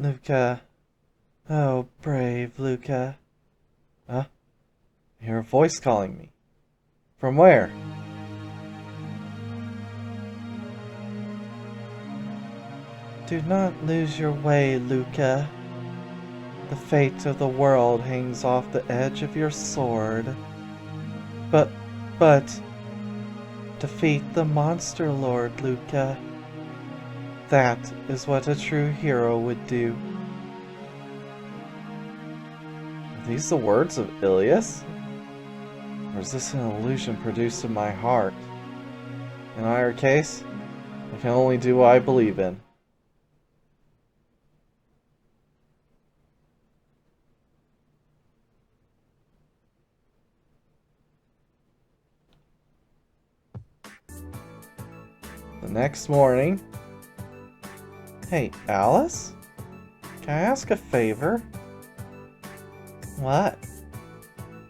Luca. Oh, brave Luca. Huh? I hear a voice calling me. From where? Do not lose your way, Luca. The fate of the world hangs off the edge of your sword. But, but, defeat the monster lord, Luca. That is what a true hero would do. Are these the words of Ilias? Or is this an illusion produced in my heart? In either case, I can only do what I believe in. The next morning... Hey, Alice? Can I ask a favor? What?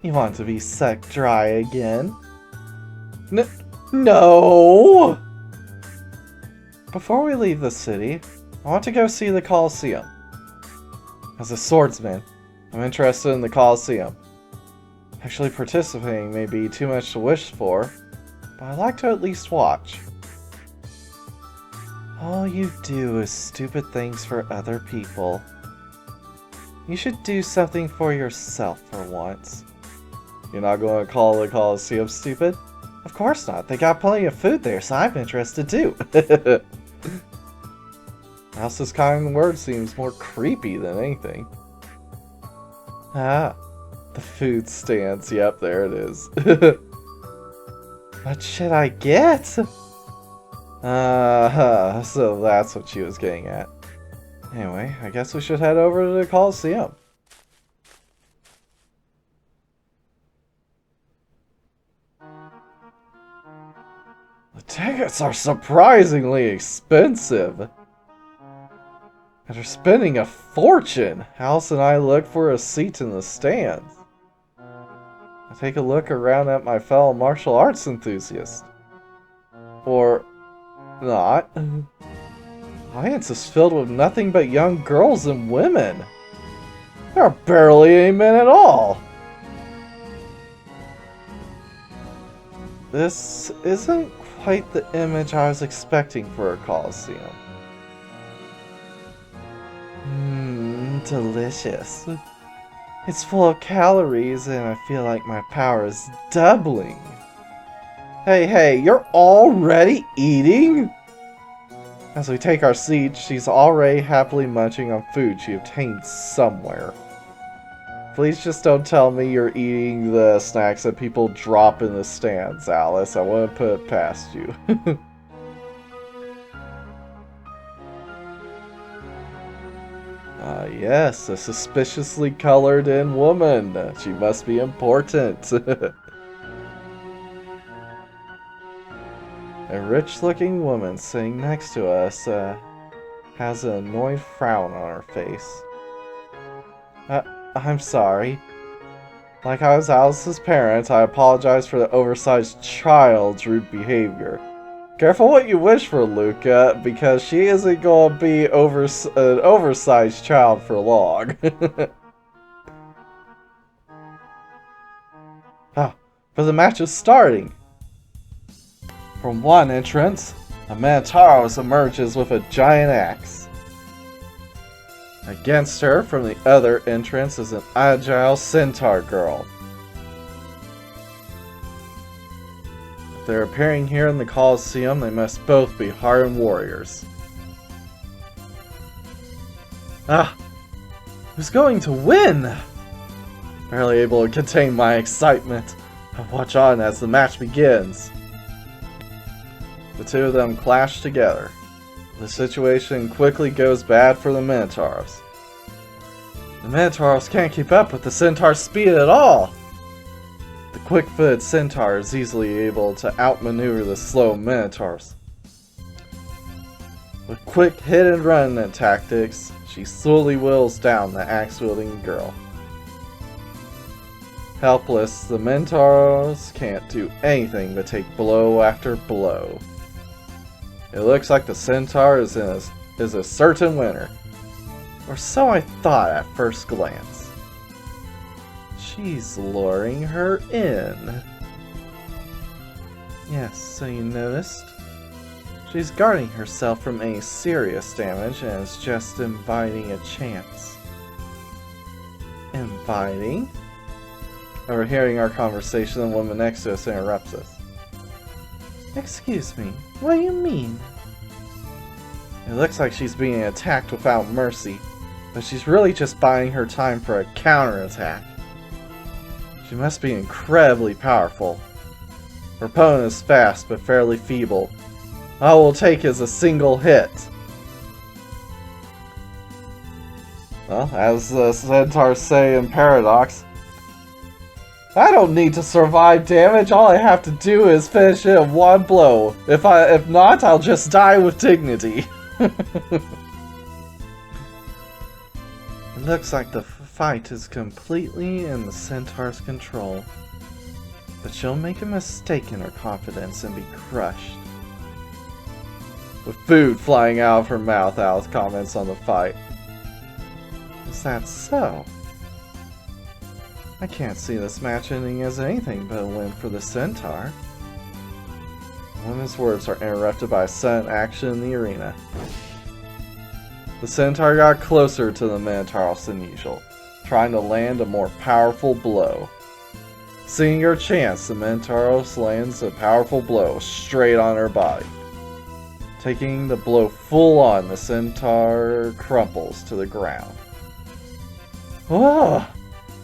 You want to be sucked dry again? No! Before we leave the city, I want to go see the Coliseum. As a swordsman, I'm interested in the Coliseum. Actually participating may be too much to wish for, but I'd like to at least watch. All you do is stupid things for other people. You should do something for yourself for once. You're not going to call the Coliseum stupid? Of course not. They got plenty of food there, so I'm interested too. House's kind word seems more creepy than anything. Ah, the food stands. Yep, there it is. What should I get? So that's what she was getting at. Anyway, I guess we should head over to the Coliseum. The tickets are surprisingly expensive. After spending a fortune, Alice and I look for a seat in the stands. I take a look around at my fellow martial arts enthusiasts. Or not. The audience is filled with nothing but young girls and women. There are barely any men at all. This isn't quite the image I was expecting for a Coliseum. Delicious. It's full of calories and I feel like my power is doubling. Hey, you're already eating? As we take our seats, she's already happily munching on food she obtained somewhere. Please just don't tell me you're eating the snacks that people drop in the stands, Alice. I want to put it past you. Yes, a suspiciously colored-in woman. She must be important. A rich-looking woman sitting next to us has an annoyed frown on her face. I'm sorry. Like I was Alice's parent, I apologize for the oversized child's rude behavior. Careful what you wish for, Luca, because she isn't going to be an oversized child for long. But the match is starting. From one entrance, a Minotaurus emerges with a giant axe. Against her, from the other entrance, is an agile centaur girl. If they're appearing here in the Coliseum, they must both be hardened warriors. Who's going to win? Barely able to contain my excitement. I watch on as the match begins. The two of them clash together. The situation quickly goes bad for the Minotaurs. The Minotaurs can't keep up with the Centaur's speed at all. The quick-footed Centaur is easily able to outmaneuver the slow Minotaurs. With quick hit-and-run tactics, she slowly whittles down the axe-wielding girl. Helpless, the Minotaurs can't do anything but take blow after blow. It looks like the Centaur is a certain winner. Or so I thought at first glance. She's luring her in. Yes, so you noticed? She's guarding herself from any serious damage and is just inviting a chance. Inviting? Overhearing our conversation, the woman next to us interrupts us. Excuse me, what do you mean? It looks like she's being attacked without mercy, but she's really just buying her time for a counterattack. She must be incredibly powerful. Her opponent is fast but fairly feeble. All will take is a single hit. Well, as the centaurs say in Paradox, I don't need to survive damage. All I have to do is finish it in one blow. If not, I'll just die with dignity. It looks like the fight is completely in the centaur's control. But she'll make a mistake in her confidence and be crushed. With food flying out of her mouth, Alice comments on the fight. Is that so? I can't see this match ending as anything but a win for the centaur. The woman's words are interrupted by a sudden action in the arena. The centaur got closer to the Minotaurus than usual, trying to land a more powerful blow. Seeing her chance, the Minotaurus lands a powerful blow straight on her body. Taking the blow full on, the centaur crumples to the ground. Oh,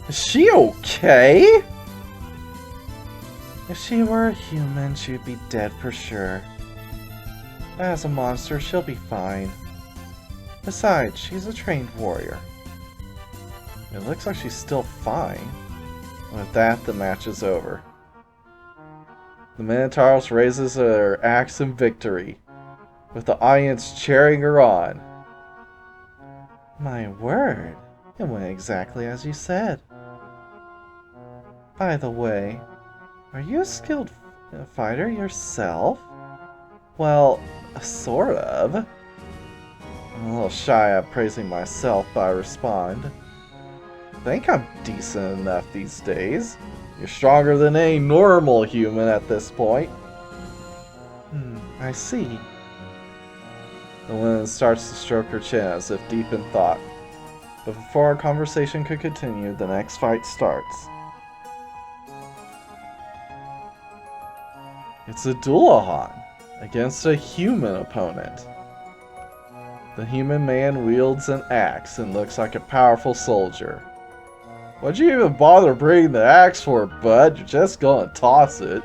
is she okay? If she were a human, she'd be dead for sure. As a monster, she'll be fine. Besides, she's a trained warrior. It looks like she's still fine. With that, the match is over. The Minotaurus raises her axe in victory, with the audience cheering her on. My word, it went exactly as you said. By the way, are you a skilled fighter yourself? Well, sort of. I'm a little shy at praising myself, but I respond. I think I'm decent enough these days. You're stronger than any normal human at this point. I see. The woman starts to stroke her chin as if deep in thought. But before our conversation could continue, the next fight starts. It's a dualahan against a human opponent. The human man wields an axe and looks like a powerful soldier. What'd you even bother bringing the axe for, bud? You're just gonna toss it.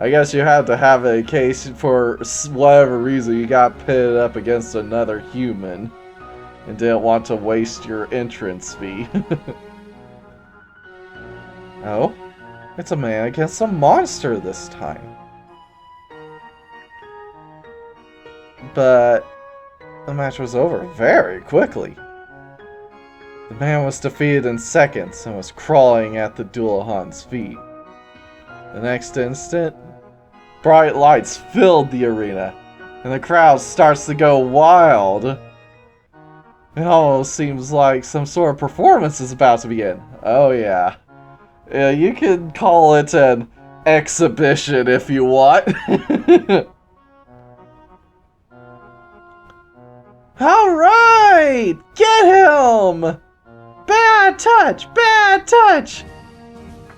I guess you had to have it in case for whatever reason you got pitted up against another human and didn't want to waste your entrance fee. Oh, it's a man against a monster this time. But the match was over very quickly. The man was defeated in seconds and was crawling at the dualahan's feet. The next instant, bright lights filled the arena, and the crowd starts to go wild. It almost seems like some sort of performance is about to begin. Oh yeah. You could call it an exhibition if you want. Alright! Get him! Bad touch! Bad touch!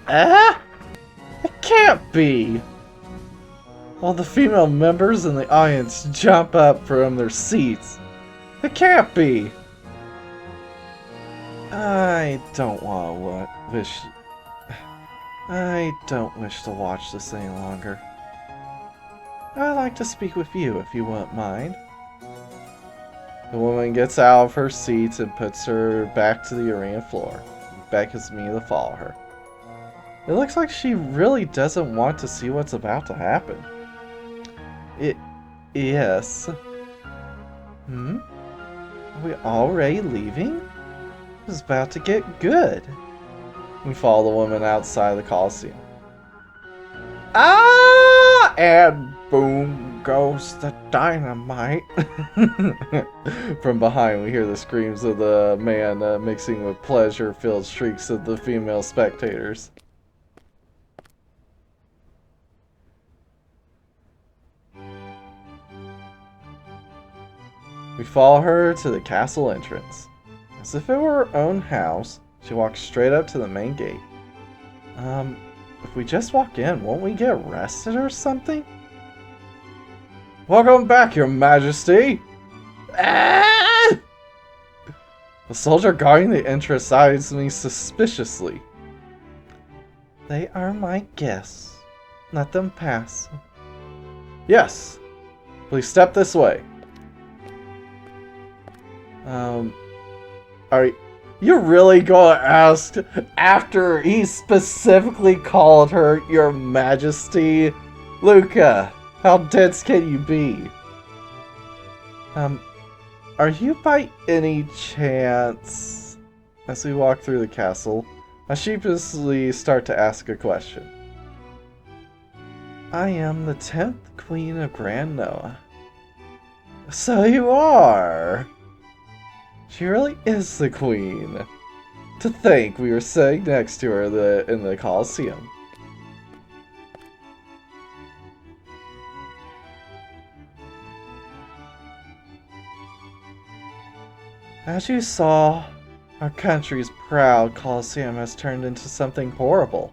It can't be! While the female members in the audience jump up from their seats. It can't be! I don't wish to watch this any longer. I'd like to speak with you if you wouldn't mind. The woman gets out of her seat and puts her back to the arena floor. Beckons me to follow her. It looks like she really doesn't want to see what's about to happen. Yes. Are we already leaving? It's about to get good. We follow the woman outside the coliseum. Ah! And boom. goes the dynamite. From behind, we hear the screams of the man mixing with pleasure-filled shrieks of the female spectators. We follow her to the castle entrance. As if it were her own house, she walks straight up to the main gate. If we just walk in, won't we get arrested or something? Welcome back, your majesty! Ah! The soldier guarding the entrance eyes me suspiciously. They are my guests. Let them pass. Yes. Please step this way. Are you really going to ask after he specifically called her your majesty? Luca, how dense can you be? Are you by any chance... As we walk through the castle, I sheepishly start to ask a question. I am the 10th Queen of Gran Noah. So you are! She really is the queen. To think we were sitting next to her in the coliseum. As you saw, our country's proud coliseum has turned into something horrible.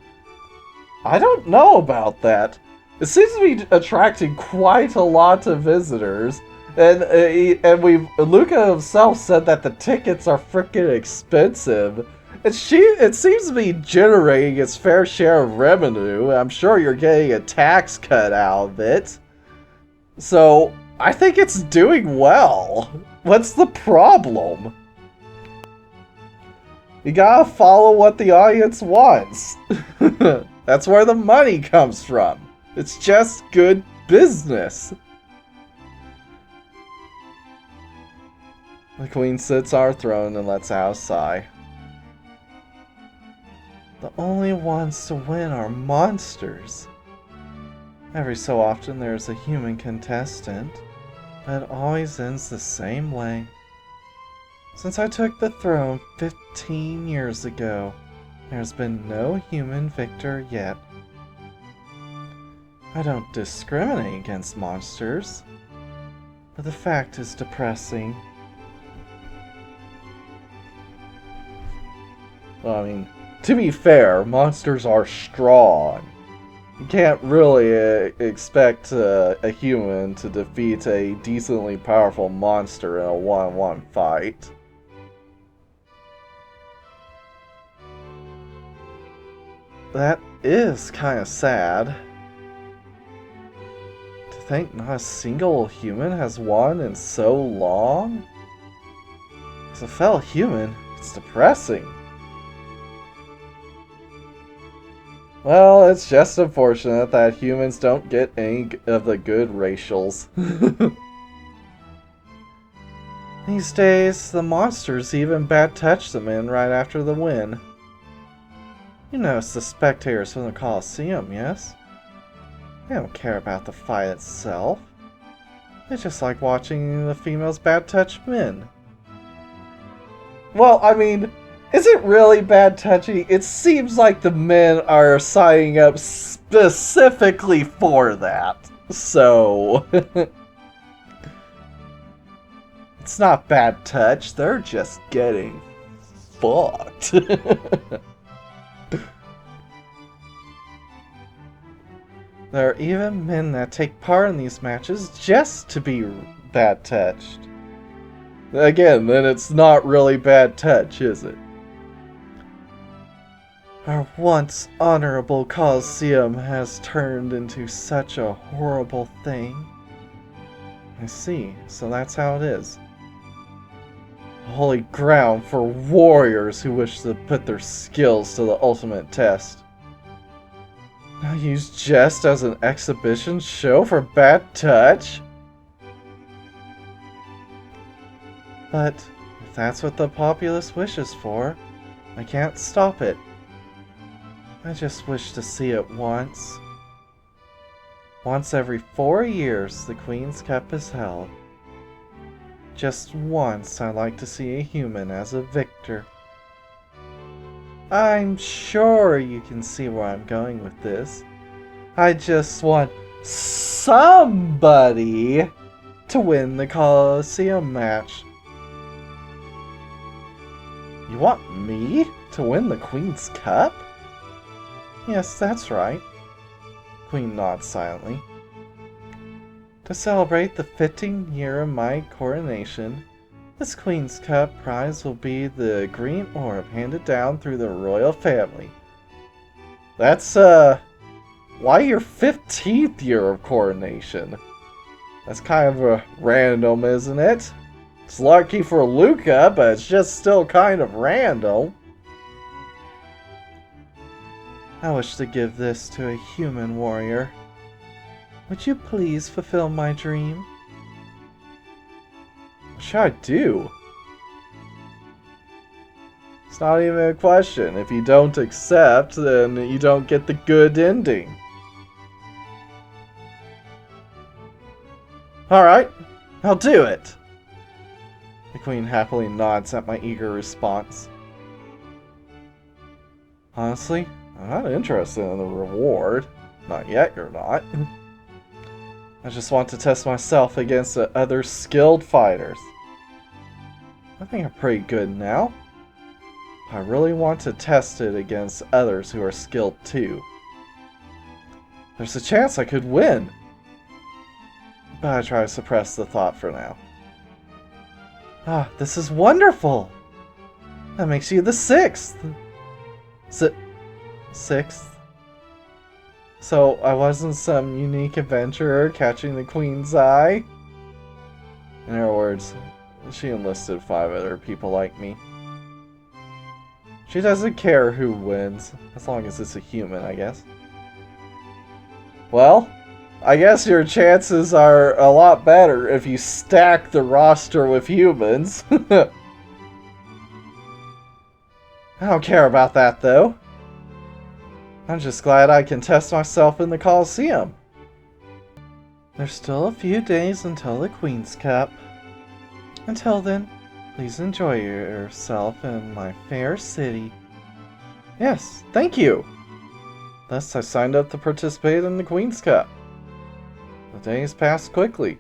I don't know about that. It seems to be attracting quite a lot of visitors. And Luca himself said that the tickets are freaking expensive. And it seems to be generating its fair share of revenue. I'm sure you're getting a tax cut out of it. So, I think it's doing well. What's the problem? You gotta follow what the audience wants. That's where the money comes from. It's just good business. The queen sits on her throne and lets out a sigh. The only ones to win are monsters. Every so often there's a human contestant, but it always ends the same way. Since I took the throne 15 years ago, there's been no human victor yet. I don't discriminate against monsters, but the fact is depressing. Well, I mean, to be fair, monsters are strong. You can't really expect a human to defeat a decently powerful monster in a one-on-one fight. That is kind of sad. To think not a single human has won in so long? As a fellow human, it's depressing. Well, it's just unfortunate that humans don't get any of the good racials. These days, the monsters even bad touch the men right after the win. You notice the spectators from the Coliseum, yes? They don't care about the fight itself. They just like watching the females bad touch men. Well, I mean, is it really bad touching? It seems like the men are signing up specifically for that. So, it's not bad touch, they're just getting fucked. There are even men that take part in these matches just to be bad touched. Again, then it's not really bad touch, is it? Our once honorable Coliseum has turned into such a horrible thing. I see, so that's how it is. Holy ground for warriors who wish to put their skills to the ultimate test. Now used just as an exhibition show for bad touch? But if that's what the populace wishes for, I can't stop it. I just wish to see it once. Once every 4 years, the Queen's Cup is held. Just once, I'd like to see a human as a victor. I'm sure you can see where I'm going with this. I just want somebody to win the Coliseum match. You want me to win the Queen's Cup? Yes, that's right. Queen nods silently. To celebrate the 15th year of my coronation, this Queen's Cup prize will be the green orb handed down through the royal family. That's, why your 15th year of coronation? That's kind of a random, isn't it? It's lucky for Luca, but it's just still kind of random. I wish to give this to a human warrior. Would you please fulfill my dream? What should I do? It's not even a question. If you don't accept, then you don't get the good ending. Alright, I'll do it. The Queen happily nods at my eager response. Honestly, I'm not interested in the reward. Not yet, you're not. I just want to test myself against the other skilled fighters. I think I'm pretty good now. I really want to test it against others who are skilled too. There's a chance I could win. But I try to suppress the thought for now. Ah, this is wonderful! That makes you the 6th! Sixth? So I wasn't some unique adventurer catching the Queen's eye? In her words, she enlisted 5 other people like me. She doesn't care who wins, as long as it's a human, I guess. Well, I guess your chances are a lot better if you stack the roster with humans. I don't care about that, though. I'm just glad I can test myself in the Coliseum. There's still a few days until the Queen's Cup. Until then, please enjoy yourself in my fair city. Yes, thank you! Thus I signed up to participate in the Queen's Cup. The days passed quickly.